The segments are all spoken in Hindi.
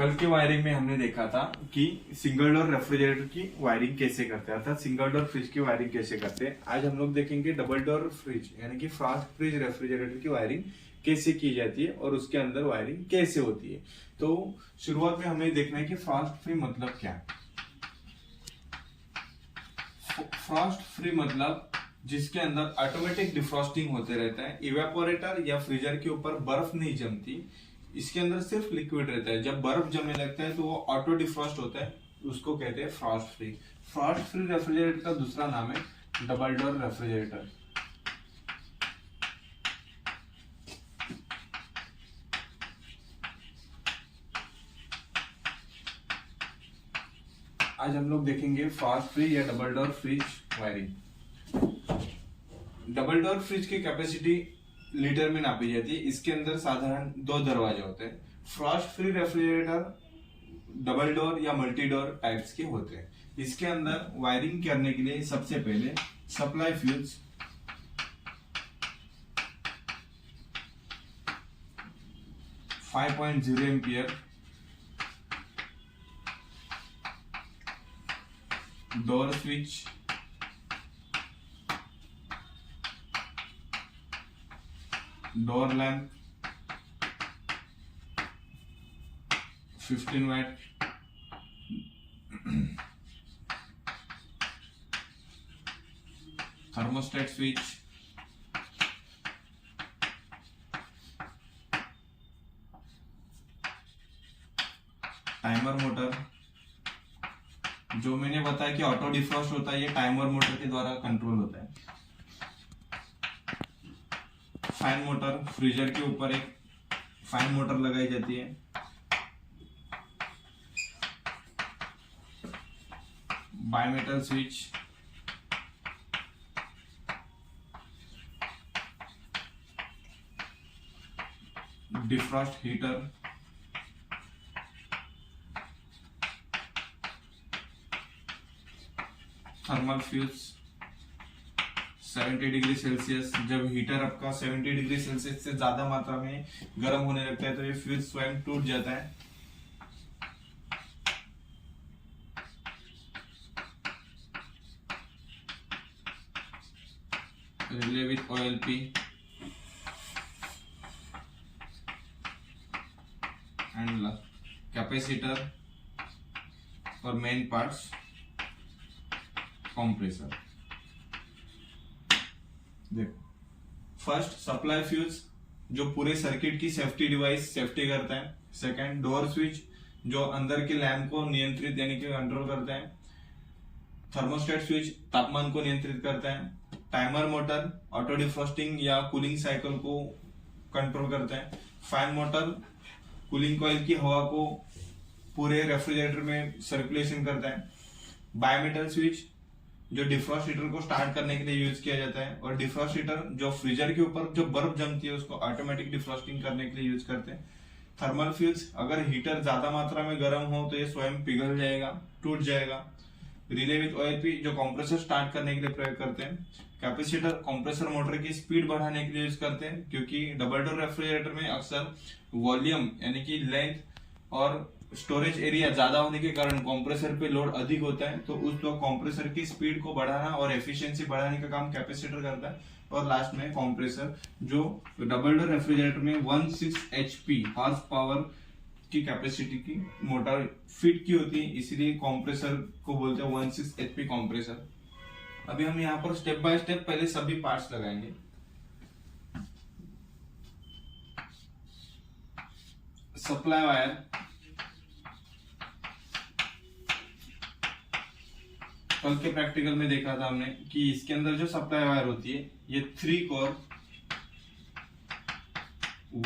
कल के वायरिंग में हमने देखा था कि सिंगल डोर रेफ्रिजरेटर की वायरिंग कैसे करते हैं, अर्थात सिंगल डोर फ्रिज की वायरिंग कैसे करते हैं। आज हम लोग देखेंगे डबल डोर फ्रिज यानी कि फास्ट फ्रिज रेफ्रिजरेटर की वायरिंग कैसे की जाती है और उसके अंदर वायरिंग कैसे होती है। तो शुरुआत में हमें देखना है कि फास्ट फ्री मतलब क्या है। फास्ट फ्री मतलब जिसके अंदर ऑटोमेटिक डिफ्रॉस्टिंग होते रहता है, इवेपोरेटर या फ्रीजर के ऊपर बर्फ नहीं जमती, इसके अंदर सिर्फ लिक्विड रहता है। जब बर्फ जमने लगता है तो वो ऑटो डिफ्रॉस्ट होता है, उसको कहते हैं fast free. Fast free refrigerator का दूसरा नाम है डबल डोर रेफ्रिजरेटर। आज हम लोग देखेंगे फास्ट फ्री या double door fridge wiring. Double door fridge की कैपेसिटी लीटर में नापी जाती है। इसके अंदर साधारण 2 दरवाजे होते हैं। Fast free refrigerator double door या मल्टी डोर टाइप्स के होते हैं। इसके अंदर वायरिंग करने के लिए सबसे पहले supply fuse, .0 ampere, door switch, door lamp, 15 वाट, थर्मोस्टेट स्विच, टाइमर मोटर, जो मैंने बताया कि ऑटो डिफ्रॉस्ट होता है, ये टाइमर मोटर के द्वारा कंट्रोल होता है। फैन मोटर, फ्रीजर के ऊपर एक फैन मोटर लगाई जाती है। Bimetal switch, defrost heater, thermal fuse 70 degree Celsius. जब हीटर आपका 70 डिग्री सेल्सियस से ज्यादा मात्रा में गर्म होने लगता है तो ये फ्यूज स्वयं टूट जाता है। Relay with OLP and capacitor और मेन पार्ट्स कंप्रेसर। देखो, फर्स्ट सप्लाई फ्यूज जो पूरे सर्किट की सेफ्टी डिवाइस सेफ्टी करता है। सेकंड डोर स्विच जो अंदर के लैंप को नियंत्रित यानी कि कंट्रोल करता है। थर्मोस्टेट स्विच तापमान को नियंत्रित करता है। टाइमर मोटर ऑटो डिफ्रॉस्टिंग या कूलिंग साइकिल को कंट्रोल करता है। फैन मोटर कूलिंग कॉइल की हवा को पूरे रेफ्रिजरेटर में सर्कुलेशन करता है। बायोमेटल स्विच जो डिफ्रॉस्ट हीटर को स्टार्ट करने के लिए यूज किया जाता है। और डिफ्रॉस्ट हीटर जो फ्रीजर के ऊपर जो बर्फ जमती है उसको ऑटोमेटिक डिफ्रॉस्टिंग करने के लिए यूज करते हैं। थर्मल फ्यूज अगर हीटर ज्यादा मात्रा में गर्म हो तो ये स्वयं पिघल जाएगा, टूट जाएगा। रिले विथ OLP जो कंप्रेसर स्टार्ट करने के लिए प्रयोग करते हैं। कैपेसिटर कंप्रेसर मोटर की स्पीड बढ़ाने के लिए यूज करते हैं, क्योंकि डबल डोर रेफ्रिजरेटर में अक्सर वॉल्यूम यानी कि लेंथ और स्टोरेज एरिया ज्यादा होने के कारण कंप्रेसर पे लोड अधिक होता है, तो उस कंप्रेसर की स्पीड को बढ़ाना और एफिशिएंसी बढ़ाने का काम कैपेसिटर करता है। और लास्ट में कंप्रेसर जो डबल डोर रेफ्रिजरेटर में 16 HP हॉर्स पावर की कैपेसिटी की मोटर फिट की होती है, इसीलिए कंप्रेसर को बोलते हैं 16 HP कंप्रेसर। अभी हम यहाँ पर स्टेप बाय स्टेप पहले सभी पार्ट्स लगाएंगे। सप्लाई वायर, कल के प्रैक्टिकल में देखा था हमने कि इसके अंदर जो सप्लाई वायर होती है ये 3 कोर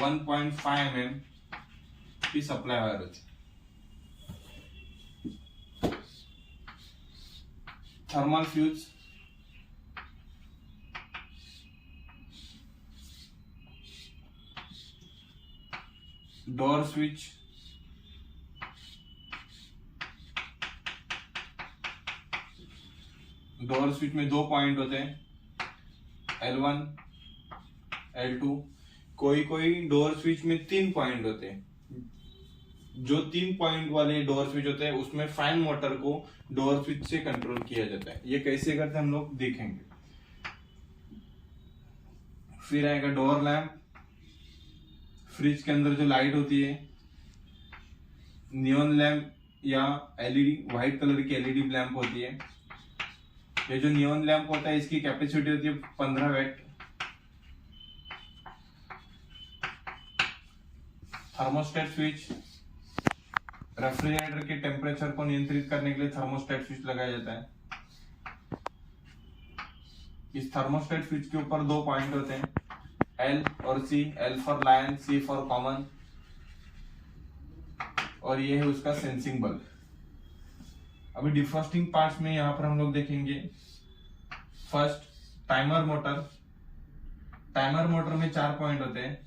1.5 mm की सप्लाई वायर होती है। Thermal fuse, door switch, door switch में 2 पॉइंट होते हैं, L1 L2। कोई कोई डोर स्विच में 3 पॉइंट होते हैं, जो 3 पॉइंट वाले डोर स्विच होते हैं उसमें फैन मोटर को डोर स्विच से कंट्रोल किया जाता है। ये कैसे करते हैं हम लोग देखेंगे। फिर आएगा डोर लैम्प, फ्रिज के अंदर जो लाइट होती है, नियॉन लैम्प या एलईडी, व्हाइट कलर की एलईडी लैम्प होती है। ये जो नियॉन लैम्प होता है इसकी कैपेसिटी होती है 15 वैट। थर्मोस्टेट स्विच, रेफ्रिजरेटर के टेम्परेचर को नियंत्रित करने के लिए थर्मोस्टेट स्विच लगाया जाता है। इस थर्मोस्टेट स्विच के ऊपर 2 पॉइंट होते हैं, एल और C, L for lion, C for common, और ये है उसका सेंसिंग बल्ब। अभी डिफ्रॉस्टिंग पार्ट्स में यहां पर हम लोग देखेंगे। First timer motor. Timer motor में 4 पॉइंट होते हैं।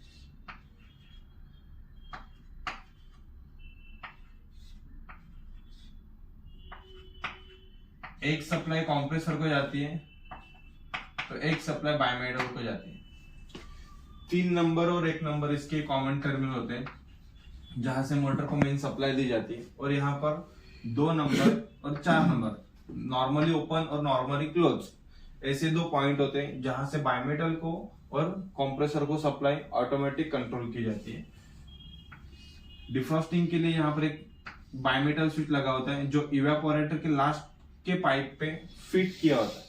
एक सप्लाई कंप्रेसर को जाती है तो एक सप्लाई बायोमेटर को जाती है। 3 नंबर और 1 नंबर इसके कॉमन टर्मिनल होते हैं जहां से मोटर को मेन सप्लाई दी जाती है, और यहाँ पर 2 नंबर और 4 नंबर नॉर्मली ओपन और नॉर्मली क्लोज, ऐसे 2 पॉइंट होते हैं जहां से बायोमेटल को और कंप्रेसर को सप्लाई ऑटोमेटिक कंट्रोल की जाती है। डिफ्रॉस्टिंग के लिए यहाँ पर एक बायोमेटल स्विच लगा होता है जो इवेपोरेटर के लास्ट के पाइप पे फिट किया होता है।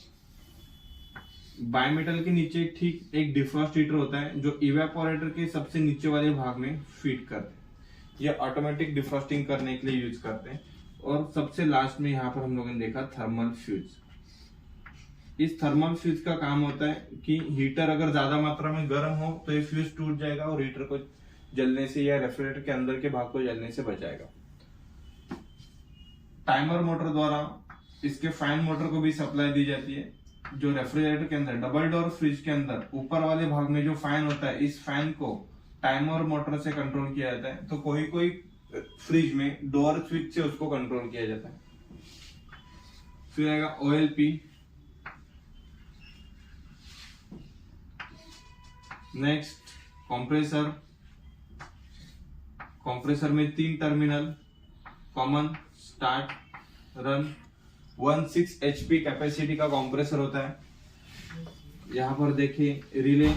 बायोमेटल के नीचे ठीक एक डिफ्रॉस्ट हीटर होता है जो इवेपोरेटर के सबसे नीचे वाले भाग में फिट करते हैं। ये ऑटोमेटिक डिफ्रॉस्टिंग करने के लिए यूज करते हैं। और सबसे लास्ट में यहाँ पर हम लोगों ने देखा थर्मल फ्यूज। इस थर्मल फ्यूज का काम होता है कि हीटर अगर ज्यादा मात्रा में गर्म हो तो ये फ्यूज टूट जाएगा और हीटर को जलने से या रेफ्रिजरेटर के अंदर के भाग को जलने से बचाएगा। टाइमर मोटर द्वारा इसके फैन मोटर को भी सप्लाई दी जाती है। जो रेफ्रिजरेटर के अंदर, डबल डोर फ्रिज के अंदर ऊपर वाले भाग में जो फैन होता है, इस फैन को टाइमर मोटर से कंट्रोल किया जाता है। तो कोई कोई फ्रिज में डोर स्विच से उसको कंट्रोल किया जाता है। फिर आएगा ओएलपी। Next compressor. कंप्रेसर में 3 terminal, common, start, run. 16 HP capacity का कंप्रेसर होता है। यहां पर देखिए रिले,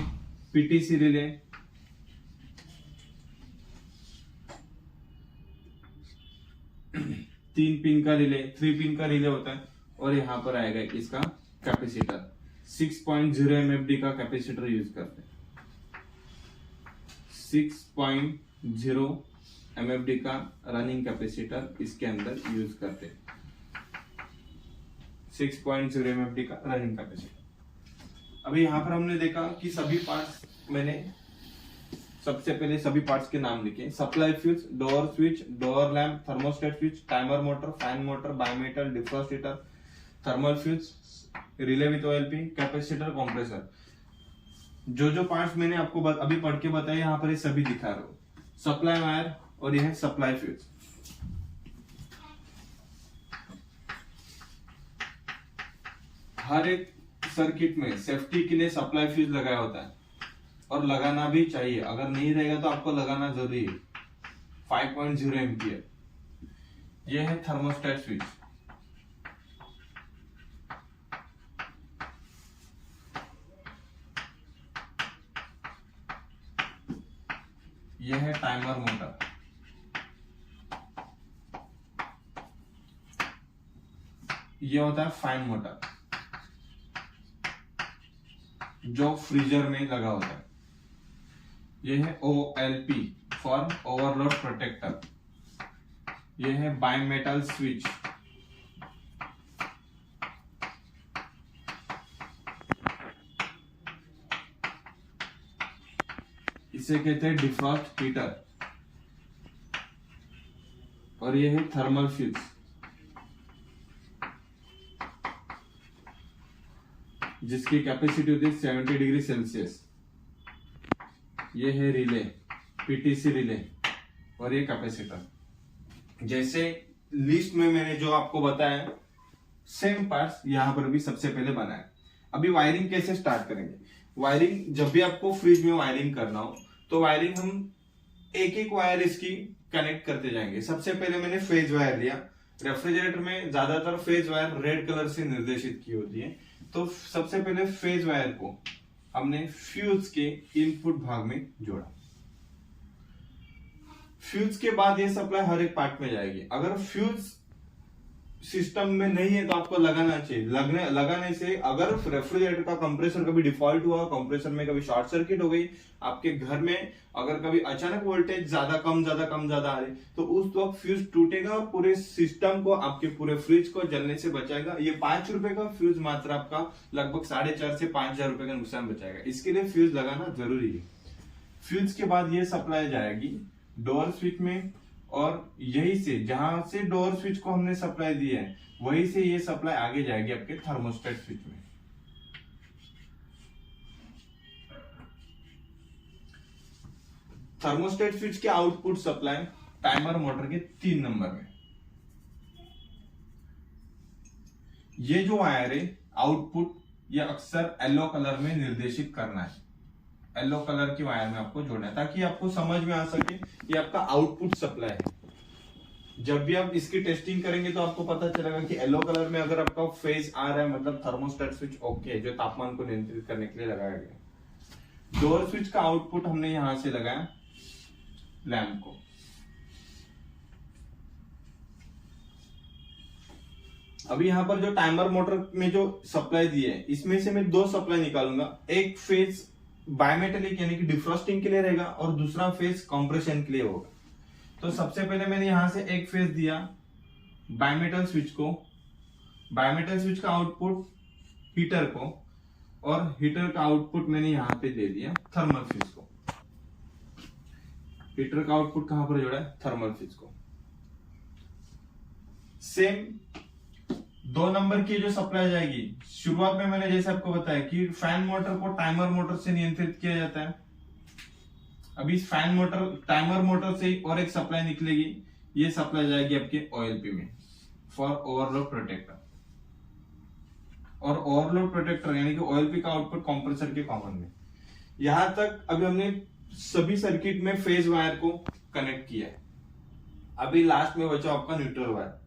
पीटीसी रिले, तीन पिन का रिले, 3 पिन का रिले होता है। और यहाँ पर आएगा इसका कैपेसिटर, 6.0 MFD का कैपेसिटर यूज करते हैं। 6.0 MFD का रनिंग कैपेसिटर इसके अंदर यूज करते हैं। 6.0 MFD का रनिंग कैपेसिटर। अभी यहाँ पर हमने देखा कि सभी पार्ट्स, मैंने सबसे पहले सभी पार्ट्स के नाम लिखे। Supply fuse, door switch, door lamp, thermostat switch, timer motor, fan motor, biometal, defrost heater, thermal fuse, relay with OLP, capacitor, compressor. जो जो पार्ट्स मैंने आपको अभी पढ़ के बताया यहाँ पर ये सभी दिखा रहा हूँ। सप्लाई वायर और यह है सप्लाई फ्यूज। हर एक सर्किट में सेफ्टी के लिए सप्लाई फ्यूज लगाया होता है और लगाना भी चाहिए। अगर नहीं रहेगा तो आपको लगाना जरूरी है। 5.0 एम्पियर। यह है थर्मोस्टेट स्विच। यह है टाइमर मोटर। यह होता है फैन मोटर जो फ्रीजर में लगा होता है। यह है OLP फॉर ओवरलोड प्रोटेक्टर। यह है बायोमेटल स्विच। इसे कहते हैं डिफ्रॉस्ट हीटर। और यह है थर्मल फ्यूज जिसकी कैपेसिटी होती है 70 डिग्री सेल्सियस। ये है रिले, पीटीसी रिले, और ये कैपेसिटर। जैसे लिस्ट में मैंने जो आपको बताया सेम पार्ट्स यहां पर भी सबसे पहले बनाए। अभी वायरिंग कैसे स्टार्ट करेंगे। वायरिंग जब भी आपको फ्रिज में वायरिंग करना हो तो वायरिंग हम एक एक वायर इसकी कनेक्ट करते जाएंगे। सबसे पहले मैंने फेज वायर लिया। रेफ्रिजरेटर में ज्यादातर फेज वायर रेड कलर से निर्देशित की होती है, तो सबसे पहले फेज वायर को हमने फ्यूज के इनपुट भाग में जोड़ा। फ्यूज के बाद ये सप्लाई हर एक पार्ट में जाएगी। अगर फ्यूज सिस्टम में नहीं है तो आपको लगाना चाहिए। लगाने से अगर रेफ्रिजरेटर का कंप्रेसर कभी डिफॉल्ट हुआ, कंप्रेसर में कभी शॉर्ट सर्किट हो गई, आपके घर में अगर कभी अचानक वोल्टेज ज्यादा कम आ रही, तो उस वक्त फ्यूज टूटेगा और पूरे सिस्टम को, आपके पूरे फ्रिज को जलने से बचाएगा। ये 5 रुपए का फ्यूज मात्र आपका लगभग 4,500 से 5,000 रुपए का नुकसान बचाएगा। इसके लिए फ्यूज लगाना जरूरी है। फ्यूज के बाद ये सप्लाई जाएगी डोर स्विच में, और यही से, जहां से डोर स्विच को हमने सप्लाई दी है, वहीं से ये सप्लाई आगे जाएगी आपके थर्मोस्टेट स्विच में। थर्मोस्टेट स्विच के आउटपुट सप्लाई टाइमर मोटर के 3 नंबर में। ये जो वायर है आउटपुट, ये अक्सर येलो कलर में निर्देशित करना है। येलो कलर की वायर में आपको जोड़ना है ताकि आपको समझ में आ सके ये आपका आउटपुट सप्लाई है। जब भी आप इसकी टेस्टिंग करेंगे तो आपको पता चलेगा कि येलो कलर में अगर आपका फेज आ रहा है, मतलब थर्मोस्टेट स्विच ओके है, जो तापमान को नियंत्रित करने के लिए लगाया गया। डोर स्विच का आउटपुट हमने यहां से लगाया लैंप को। अभी यहां पर जो टाइमर मोटर में जो सप्लाई दी है, इसमें से मैं 2 सप्लाई निकालूंगा। एक फेज बायोमेटेलिक यानी कि डिफ्रॉस्टिंग के लिए रहेगा और दूसरा फेज कंप्रेशन के लिए होगा। तो सबसे पहले मैंने यहां से एक फेज दिया बायोमेटल स्विच को। बायोमेटल स्विच का आउटपुट हीटर को, और हीटर का आउटपुट मैंने यहां पे दे दिया थर्मल स्विच को। हीटर का आउटपुट कहां पर जोड़ा है? थर्मल स्विच को। सेम 2 नंबर की जो सप्लाई जाएगी, शुरुआत में मैंने जैसे आपको बताया कि फैन मोटर को टाइमर मोटर से नियंत्रित किया जाता है। अभी इस फैन मोटर, टाइमर मोटर से और एक सप्लाई निकलेगी। ये सप्लाई जाएगी आपके ओएलपी में फॉर ओवरलोड प्रोटेक्टर। और ओवरलोड प्रोटेक्टर यानी कि ओएलपी का आउटपुट कंप्रेसर के कॉमन में। यहां तक अभी हमने सभी सर्किट में फेज वायर को कनेक्ट किया है। अभी लास्ट में बचा आपका न्यूट्रल वायर।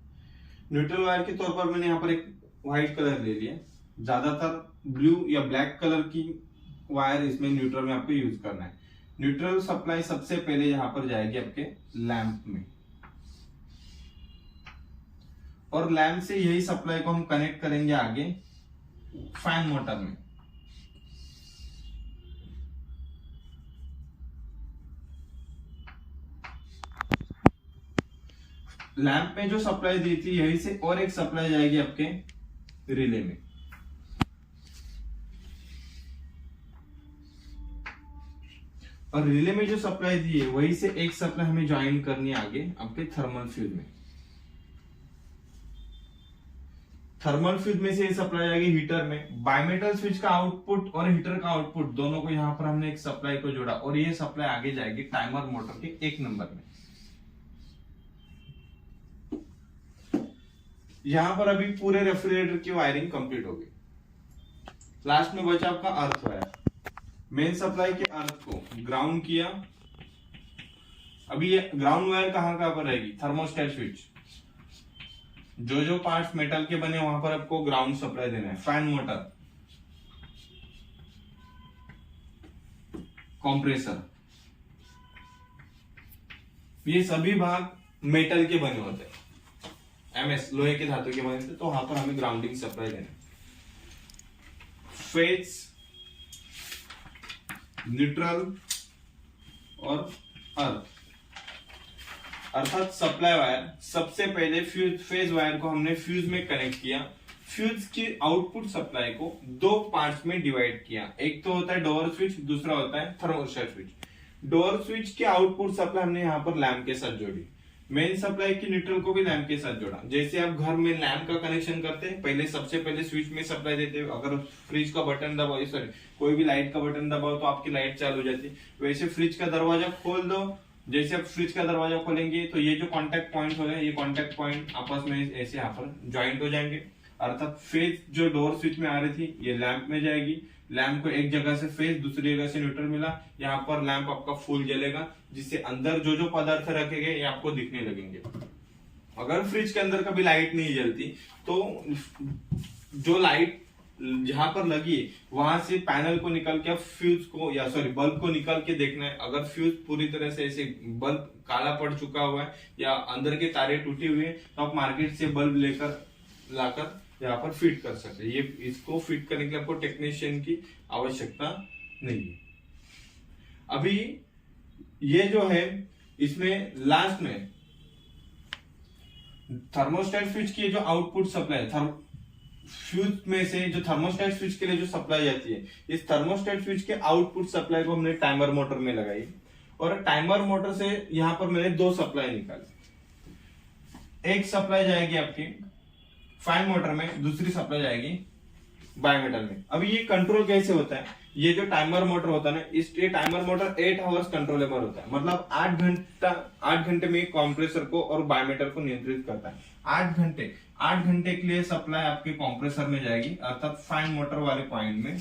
न्यूट्रल वायर के तौर पर मैंने यहाँ पर एक व्हाइट कलर ले लिया। ज्यादातर ब्लू या ब्लैक कलर की वायर इसमें न्यूट्रल में आपको यूज करना है। न्यूट्रल सप्लाई सबसे पहले यहां पर जाएगी आपके लैंप में, और लैंप से यही सप्लाई को हम कनेक्ट करेंगे आगे फैन मोटर में। लैंप में जो सप्लाई दी थी यही से और एक सप्लाई जाएगी आपके रिले में। और रिले में जो सप्लाई दी है वही से एक सप्लाई हमें ज्वाइन करनी है आगे आपके थर्मल फ्यूज में। थर्मल फ्यूज में से ये सप्लाई जाएगी हीटर में। बायोमेटल स्विच का आउटपुट और हीटर का आउटपुट दोनों को यहां पर हमने एक सप्लाई को जोड़ा, और ये सप्लाई आगे जाएगी टाइमर मोटर के 1 नंबर में। यहां पर अभी पूरे रेफ्रिजरेटर की वायरिंग कंप्लीट हो गई। लास्ट में बचा आपका अर्थ वायर। मेन सप्लाई के अर्थ को ग्राउंड किया। अभी ये ग्राउंड वायर कहां पर रहेगी? Thermostat switch. जो पार्ट्स मेटल के बने वहां पर आपको ग्राउंड सप्लाई देना है। फैन मोटर, कंप्रेसर, ये सभी भाग मेटल के बने होते हैं, एमएस लोहे के धातु के बने होते, तो वहां पर हमें ग्राउंडिंग सप्लाई देना है। फेज, न्यूट्रल और अर्थ, अर्थात सप्लाई वायर। सबसे पहले फेज वायर को हमने फ्यूज में कनेक्ट किया। फ्यूज की आउटपुट सप्लाई को 2 पार्ट्स में डिवाइड किया। एक तो होता है डोर स्विच, दूसरा होता है थर्मोस्टेट स्विच। डोर स्विच की आउटपुट सप्लाई हमने यहाँ पर लैंप के साथ जोड़ी। मेन सप्लाई की न्यूट्रल को भी लैंप के साथ जोड़ा। जैसे आप घर में लैंप का कनेक्शन करते हैं, पहले सबसे पहले स्विच में सप्लाई देते हैं। अगर फ्रिज का बटन दबाओ, सॉरी कोई भी लाइट का बटन दबाओ तो आपकी लाइट चालू हो जाती है। वैसे फ्रिज का दरवाजा खोल दो, जैसे आप फ्रिज का दरवाजा खोलेंगे तो ये जो कॉन्टेक्ट पॉइंट हो रहे हैं, ये कॉन्टेक्ट पॉइंट आपस में ऐसे यहाँ पर ज्वाइंट हो जाएंगे। अर्थात फेज जो डोर स्विच में आ रही थी ये लैंप में जाएगी। लैंप को एक जगह से फेज, दूसरी जगह से न्यूट्रल मिला, यहाँ पर लैंप आपका फुल जलेगा। जिससे अंदर जो जो पदार्थ रखे गए ये आपको दिखने लगेंगे। अगर फ्रिज के अंदर कभी लाइट नहीं जलती तो जो लाइट जहां पर लगी वहां से पैनल को निकल के फ्यूज को या सॉरी बल्ब को निकल के देखना है। अगर फ्यूज पूरी तरह से ऐसे बल्ब काला पड़ चुका हुआ है या अंदर के तारे टूटी हुई है तो आप मार्केट से बल्ब लेकर लाकर यहाँ पर फिट कर सकते हैं। ये इसको फिट करने के लिए आपको टेक्नीशियन की आवश्यकता नहीं है। अभी ये जो है इसमें लास्ट में थर्मोस्टेट स्विच की जो आउटपुट सप्लाई फ्यूज में से जो थर्मोस्टेट स्विच के लिए जो सप्लाई जाती है, इस थर्मोस्टेट स्विच के आउटपुट सप्लाई को हमने टाइमर मोटर में लगाई और टाइमर मोटर से यहां पर मैंने 2 सप्लाई निकाली। एक सप्लाई जाएगी आपकी फैन मोटर में, दूसरी सप्लाई जाएगी बायोमीटर में। अभी ये कंट्रोल कैसे होता है, ये जो टाइमर मोटर होता है ना, इस टाइमर मोटर 8 आवर्स कंट्रोलेबल होता है। मतलब 8 घंटे में कंप्रेसर को और बायोमीटर को नियंत्रित करता है। 8 घंटे के लिए सप्लाई आपके कंप्रेसर में जाएगी, अर्थात फैन मोटर वाले पॉइंट में,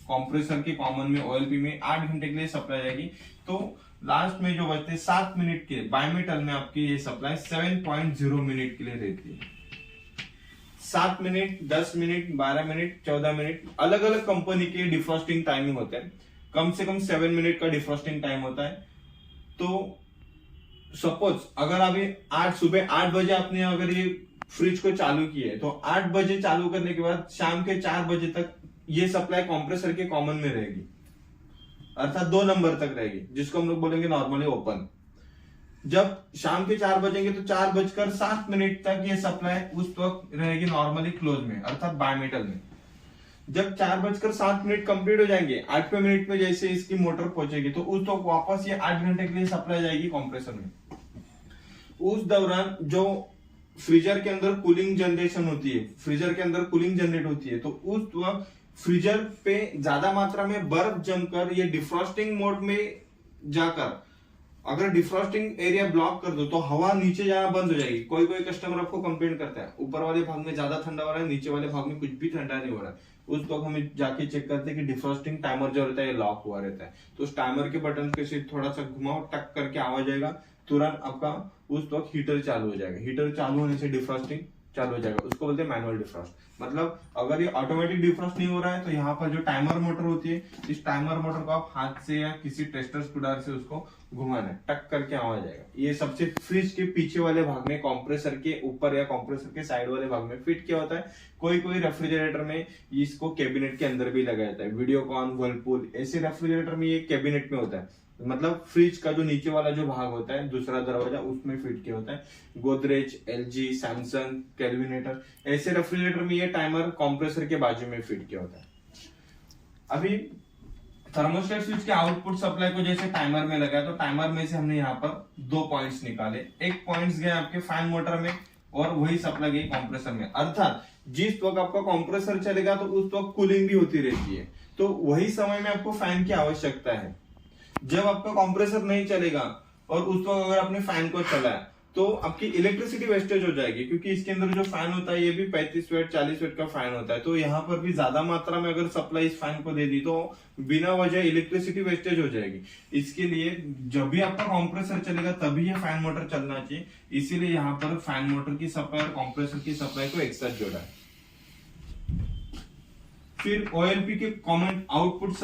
कंप्रेसर के कॉमन में ओएलपी में 8 घंटे के लिए सप्लाई जाएगी। तो लास्ट में जो बचते 7 मिनट के बायोमीटर में आपकी ये सप्लाई 7.0 मिनट के लिए रहती है। 7 मिनट, 10 मिनट, 12 मिनट, 14 मिनट, अलग अलग कंपनी के डिफ्रॉस्टिंग टाइमिंग होते हैं। कम से कम 7 मिनट का डिफ्रॉस्टिंग टाइम होता है। तो सपोज अगर अभी सुबह 8 बजे आपने अगर ये फ्रिज को चालू किया है तो 8 बजे चालू करने के बाद शाम के 4 बजे तक ये सप्लाई कंप्रेसर के कॉमन में रहेगी, अर्थात 2 नंबर तक रहेगी, जिसको हम लोग बोलेंगे नॉर्मली ओपन। जब शाम के 4 बजेंगे तो 4:07 तक ये सप्लाई उस वक्त रहेगी नॉर्मली क्लोज में, अर्थात बायोमीटर में। जब 4:07 कंप्लीट हो जाएंगे, 8वें मिनट में जैसे इसकी मोटर पहुंचेगी तो उस वक्त वापस ये 8 घंटे के लिए सप्लाई जाएगी कंप्रेसर में। उस दौरान जो फ्रीजर के अंदर कूलिंग जनरेशन होती है, फ्रीजर के अंदर कूलिंग जनरेट होती है, तो उस वक्त फ्रीजर पे ज्यादा मात्रा में बर्फ जमकर ये डिफ्रॉस्टिंग मोड में जाकर अगर डिफ्रॉस्टिंग एरिया ब्लॉक कर दो तो हवा नीचे जाना बंद हो जाएगी। कोई कोई कस्टमर आपको कंप्लेंट करता है ऊपर वाले भाग में ज्यादा ठंडा हो रहा है, नीचे वाले भाग में कुछ भी ठंडा नहीं हो रहा है। उस वक्त हमें जाके चेक करते हैं कि डिफ्रॉस्टिंग टाइमर जो रहता है ये लॉक हुआ रहता है। तो उस टाइमर के बटन के से थोड़ा सा घुमाओ, टक करके आवाज आएगा, तुरंत आपका उस वक्त हीटर चालू हो जाएगा। हीटर चालू होने से डिफ्रॉस्टिंग चालू हो जाएगा, उसको बोलते हैं मैनुअल डिफ्रॉस्ट। मतलब अगर ये ऑटोमेटिक डिफ्रॉस्ट नहीं हो रहा है तो यहाँ पर जो टाइमर मोटर होती है, इस टाइमर मोटर को आप हाथ से या किसी टेस्टर स्क्रूड्राइवर से उसको घुमाना है, टक करके आवाज आएगा। ये सबसे फ्रिज के पीछे वाले भाग में, कंप्रेसर के ऊपर या कंप्रेसर के साइड वाले भाग में फिट किया होता है। कोई कोई रेफ्रिजरेटर में इसको कैबिनेट के अंदर भी लगाया जाता है। वीडियोकॉन, वर्लपूल ऐसे रेफ्रिजरेटर में ये कैबिनेट में होता है, मतलब फ्रिज का जो नीचे वाला जो भाग होता है, दूसरा दरवाजा, उसमें फिट किया होता है। गोदरेज, एलजी, सैमसंग, कैलविनेटर ऐसे रेफ्रिजरेटर में ये टाइमर कंप्रेसर के बाजू में फिट किया होता है। अभी थर्मोस्टेट स्विच के आउटपुट सप्लाई को जैसे टाइमर में लगाया तो टाइमर में से हमने यहाँ पर 2 पॉइंट्स निकाले। एक पॉइंट्स गए आपके फैन मोटर में और वही सप्लाई गई कंप्रेसर में। अर्थात जिस वक्त आपका कंप्रेसर चलेगा तो उस वक्त कूलिंग भी होती रहती है, तो वही समय में आपको फैन की आवश्यकता है। जब आपका कंप्रेसर नहीं चलेगा और उस वक्त अगर आपने फैन को चलाया तो आपकी इलेक्ट्रिसिटी वेस्टेज हो जाएगी, क्योंकि इसके अंदर जो फैन होता है ये भी 35 वाट 40 वाट का फैन होता है। तो यहाँ पर भी ज्यादा मात्रा में अगर सप्लाई इस फैन को दे दी तो बिना वजह इलेक्ट्रिसिटी वेस्टेज हो जाएगी। इसके लिए जब भी आपका कंप्रेसर चलेगा तभी ये फैन मोटर चलना चाहिए। इसीलिए यहाँ पर फैन मोटर की सप्लाई और कंप्रेसर की सप्लाई को एक साथ जोड़ा है। फिर ओएलपी के कॉमन आउटपुट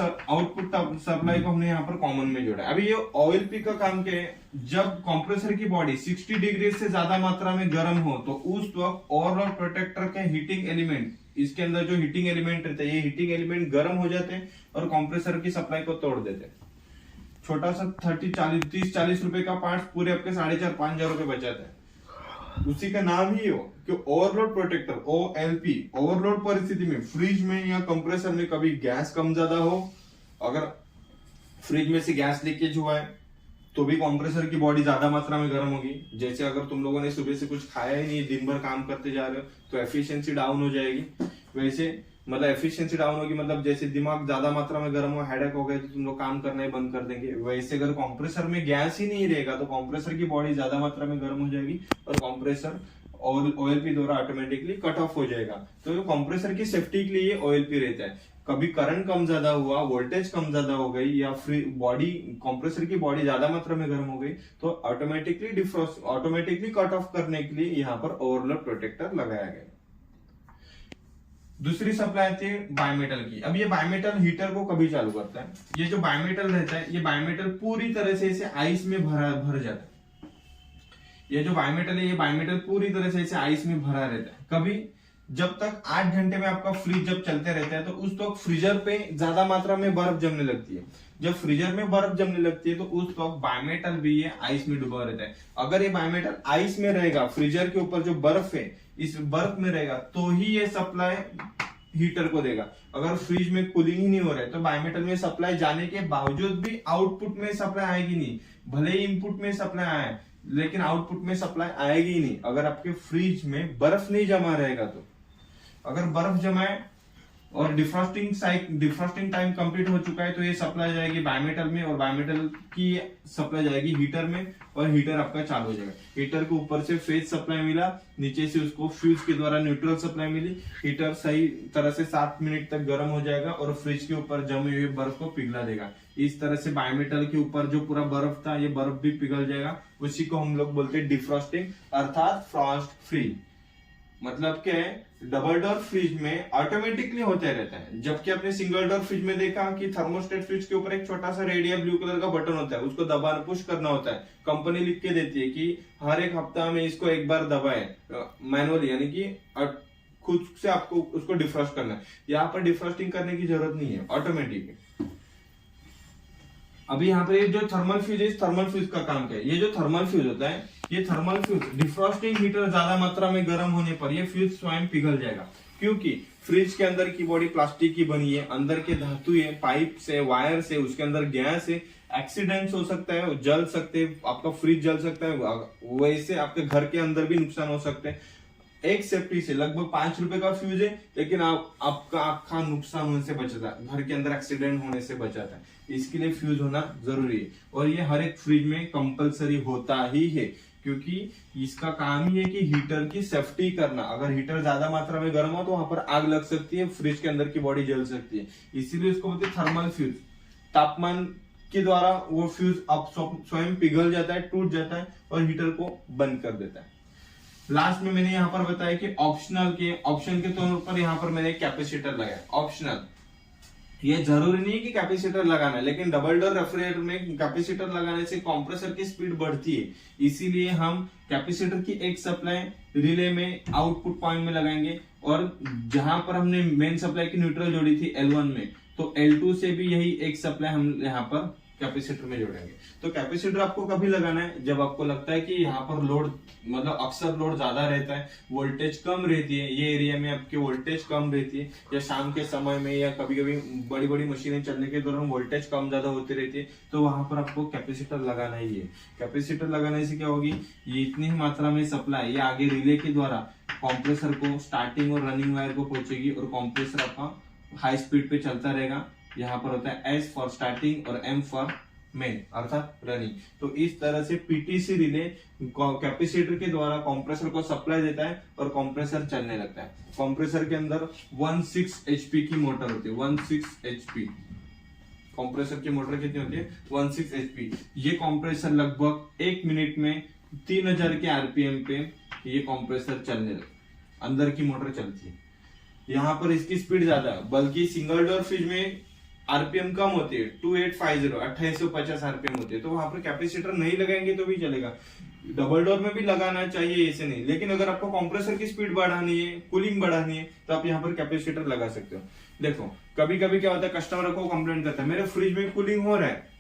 सप्लाई को हमने यहाँ पर कॉमन में जोड़ा है। अभी ये ओएलपी का काम क्या है, जब कंप्रेसर की बॉडी 60 डिग्री से ज्यादा मात्रा में गर्म हो तो उस वक्त ओवरऑल प्रोटेक्टर के हीटिंग एलिमेंट, इसके अंदर जो हीटिंग एलिमेंट रहते हैं, ये हीटिंग एलिमेंट गर्म हो जाते हैं और कंप्रेसर की सप्लाई को तोड़ देते हैं। छोटा सा 30-40 रुपए का पार्ट पूरे आपके 4,500-5,000 हजार रुपए बचाते हैं। उसी का नाम ही हो कि ओवरलोड प्रोटेक्टर, ओएलपी। ओवरलोड परिस्थिति में फ्रिज में या कंप्रेसर में कभी गैस कम ज्यादा हो, अगर फ्रिज में से गैस लीकेज हुआ है तो भी कंप्रेसर की बॉडी ज्यादा मात्रा में गर्म होगी। जैसे अगर तुम लोगों ने सुबह से कुछ खाया ही नहीं, दिन भर काम करते जा रहे हो तो एफिशिएंसी डाउन हो जाएगी। वैसे मतलब एफिशिएंसी डाउन होगी, मतलब जैसे दिमाग ज्यादा मात्रा में गर्म हो, हेडेक हो गए तो तुम लोग काम करना ही बंद कर देंगे। वैसे अगर कंप्रेसर में गैस ही नहीं रहेगा तो कंप्रेसर की बॉडी ज्यादा मात्रा में गर्म हो जाएगी और कंप्रेसर OLP द्वारा ऑटोमेटिकली कट ऑफ हो जाएगा। तो कंप्रेसर की सेफ्टी के लिए OLP रहता है। कभी करंट कम ज्यादा हुआ, वोल्टेज कम ज्यादा हो गई, या फ्री बॉडी कंप्रेसर की बॉडी ज्यादा मात्रा में गर्म हो गई, तो ऑटोमेटिकली कट ऑफ करने के लिए यहाँ पर ओवरलोड प्रोटेक्टर लगाया गया। दूसरी सप्लाई आती है बायोमेटल की। अब ये बायोमेटल हीटर को कभी चालू करता है, ये जो बायोमेटल रहता है, ये बायोमेटल पूरी तरह से इसे आइस में भर जाता है। ये जो बायोमेटल है, ये बायोमेटल पूरी तरह से इसे आइस में भरा रहता है। कभी जब तक 8 घंटे में आपका फ्रिज जब चलते रहता है, तो उस वक्त फ्रीजर पे ज्यादा मात्रा में बर्फ जमने लगती है। जब फ्रीजर में बर्फ जमने लगती है, तो उस वक्त बायोमेटल भी ये आइस में डूबा रहता है। अगर ये बायोमेटल आइस में रहेगा, फ्रीजर के ऊपर जो बर्फ है, इस बर्फ में रहेगा, तो ही ये सप्लाई हीटर को देगा। अगर फ्रिज में कूलिंग ही नहीं हो रहा है, तो बायोमेटल में सप्लाई जाने के बावजूद भी आउटपुट में सप्लाई आएगी नहीं। भले ही इनपुट में सप्लाई आए, लेकिन आउटपुट में सप्लाई आएगी ही नहीं, अगर आपके फ्रिज में बर्फ नहीं जमा रहेगा तो। अगर बर्फ जमाए और डिफ्रॉस्टिंग टाइम कंप्लीट हो चुका है, तो ये सप्लाई जाएगी बायोमेटल में, और बायोमेटल की सप्लाई जाएगी हीटर में, और हीटर आपका चालू हो जाएगा। हीटर को ऊपर से फेज सप्लाई मिला, नीचे से उसको फ्यूज के द्वारा न्यूट्रल सप्लाई मिली। हीटर सही तरह से 7 मिनट तक गर्म हो जाएगा और फ्रिज के ऊपर जमी हुई बर्फ को पिघला देगा। इस तरह से बायोमेटल के ऊपर जो पूरा बर्फ था, ये बर्फ भी पिघल जाएगा। उसी को हम लोग बोलते हैं डिफ्रॉस्टिंग, अर्थात फ्रॉस्ट फ्री। मतलब क्या है, डबल डोर फ्रिज में ऑटोमेटिकली होते रहता है, जबकि आपने सिंगल डोर फ्रिज में देखा कि थर्मोस्टेट फ्रिज के ऊपर एक छोटा सा रेड या ब्लू कलर का बटन होता है, उसको दबाना पुश करना होता है। कंपनी लिख के देती है कि हर एक हफ्ता में इसको एक बार दबाए मैनुअली, यानी कि खुद से आपको उसको डिफ्रॉस्ट करना है। यहाँ पर डिफ्रॉस्टिंग करने की जरूरत नहीं है, ऑटोमेटिक है। अभी यहाँ पे जो थर्मल फ्यूज है, इस थर्मल फ्यूज का काम क्या है? ये जो थर्मल फ्यूज होता है, ये थर्मल फ्यूज डिफ्रॉस्टिंग हीटर ज्यादा मात्रा में गर्म होने पर ये फ्यूज स्वयं पिघल जाएगा, क्योंकि फ्रिज के अंदर की बॉडी प्लास्टिक की बनी है, अंदर के धातु है, पाइप से, वायर से, उसके अंदर गैस है, एक्सीडेंट्स हो सकता है, जल सकते हैं, आपका फ्रिज जल सकता है, वैसे आपके घर के अंदर भी नुकसान हो सकते हैं। एक सेफ्टी से लगभग 5 रुपए का फ्यूज है, लेकिन आपका नुकसान होने से बचाता है, घर के अंदर एक्सीडेंट होने से बचाता है। इसके लिए फ्यूज होना जरूरी है, और ये हर एक फ्रिज में कंपलसरी होता ही है, क्योंकि इसका काम ही है कि हीटर की सेफ्टी करना। अगर हीटर ज्यादा मात्रा में गर्म हो तो वहां पर आग लग सकती है, फ्रिज के अंदर की बॉडी जल सकती है। इसीलिए इसको बोलते हैं थर्मल फ्यूज। तापमान के द्वारा वो फ्यूज अब स्वयं पिघल जाता है, टूट जाता है, और हीटर को बंद कर देता है। लास्ट में मैंने यहाँ पर बताया कि ऑप्शन के तौर पर यहाँ पर मैंने कैपेसिटर लगाया, ऑप्शनल। ये जरूरी नहीं है कि कैपेसिटर लगाना है, लेकिन डबल डोर रेफ्रिजरेटर में कैपेसिटर लगाने से कंप्रेसर की स्पीड बढ़ती है, इसीलिए हम कैपेसिटर की एक सप्लाई रिले में आउटपुट पॉइंट में लगाएंगे, और जहां पर हमने मेन सप्लाई की न्यूट्रल जोड़ी थी L1 में, तो L2 से भी यही एक सप्लाई हम यहाँ पर कैपेसिटर में जोड़ेंगे। तो कैपेसिटर आपको कभी लगाना है जब आपको लगता है कि यहाँ पर लोड, मतलब अक्सर लोड ज्यादा रहता है, वोल्टेज कम रहती है, ये एरिया में आपकी वोल्टेज कम रहती है, या शाम के समय में, या कभी कभी बड़ी बड़ी मशीनें चलने के दौरान वोल्टेज कम ज्यादा होती रहती है, तो वहां पर आपको कैपेसिटर लगाना ही है। कैपेसिटर लगाने से क्या होगी, ये इतनी ही मात्रा में सप्लाई ये आगे रिले के द्वारा कॉम्प्रेसर को, स्टार्टिंग और रनिंग वायर को पहुंचेगी, और कॉम्प्रेसर आपका हाई स्पीड पे चलता रहेगा। यहाँ पर होता है S फॉर स्टार्टिंग और M फॉर मेन, अर्थात रनिंग। तो इस तरह से पीटीसी रिले कैपेसिटर के द्वारा कंप्रेसर को सप्लाई देता है, और कंप्रेसर चलने लगता है। कंप्रेसर के अंदर 16 HP की मोटर होती है, 16 HP। कंप्रेसर की मोटर कितनी होती है? 16 HP। ये कंप्रेसर लगभग 1 मिनट में 3000 के RPM पे ये कंप्रेसर चलने लगता है, अंदर की मोटर चलती है। यहाँ पर इसकी स्पीड ज्यादा है, बल्कि सिंगल डोर फ्रिज में आरपीएम कम होती है, 2850 आरपीएम होती है, तो वहां पर कैपेसिटर नहीं लगाएंगे तो भी चलेगा। डबल डोर में भी लगाना चाहिए, ऐसे नहीं, लेकिन अगर आपको कंप्रेसर की स्पीड बढ़ानी है, कूलिंग बढ़ानी है, तो आप यहाँ पर कैपेसिटर लगा सकते हो। देखो कभी कभी क्या होता है, कस्टमर को कंप्लेंट करता है, मेरे फ्रिज में कूलिंग हो रहा है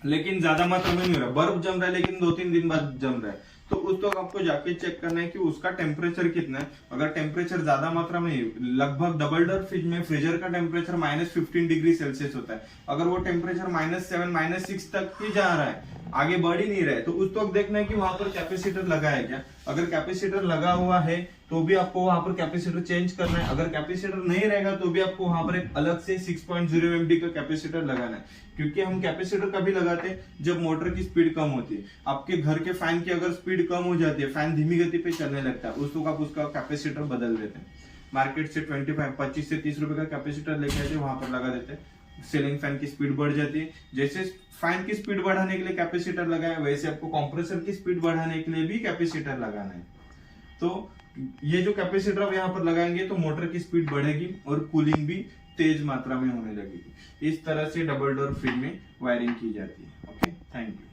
लेकिन ज्यादा मात्रा में नहीं हो रहा, बर्फ जम रहा है लेकिन 2-3 दिन बाद जम रहा है, तो उस तो आपको जाके चेक करना है कि उसका टेम्परेचर कितना है। अगर टेम्परेचर ज्यादा मात्रा में, लगभग डबल डोर फ्रिज में फ्रीजर का टेम्परेचर -15 डिग्री सेल्सियस होता है, अगर वो टेम्परेचर -7, -6 तक ही जा रहा है, आगे बढ़ ही नहीं रहे, तो उस वक्त देखना है कि वहां पर कैपेसिटर लगा है क्या। अगर कैपेसिटर लगा हुआ है तो भी आपको वहां पर कैपेसिटर चेंज करना है, अगर कैपेसिटर नहीं रहेगा तो भी आपको वहां पर एक अलग से 6.0 MD का कैपेसिटर लगाना है। क्योंकि हम कैपेसिटर कभी लगाते हैं जब मोटर की स्पीड कम होती है। आपके घर के फैन की अगर स्पीड कम हो जाती है, फैन धीमी गति पे चलने लगता है, उस वक्त आप उसका कैपेसिटर बदल देते हैं। मार्केट से 25 से 30 रुपए का कैपेसिटर लेके आते वहां पर लगा देते हैं। सीलिंग फैन की स्पीड बढ़ जाती है। जैसे फैन की स्पीड बढ़ाने के लिए कैपेसिटर लगाए, वैसे आपको कंप्रेसर की स्पीड बढ़ाने के लिए भी कैपेसिटर लगाना है। तो ये जो कैपेसिटर आप यहाँ पर लगाएंगे तो मोटर की स्पीड बढ़ेगी और कूलिंग भी तेज मात्रा में होने लगेगी। इस तरह से डबल डोर फ्रिज में वायरिंग की जाती है। Okay, thank you.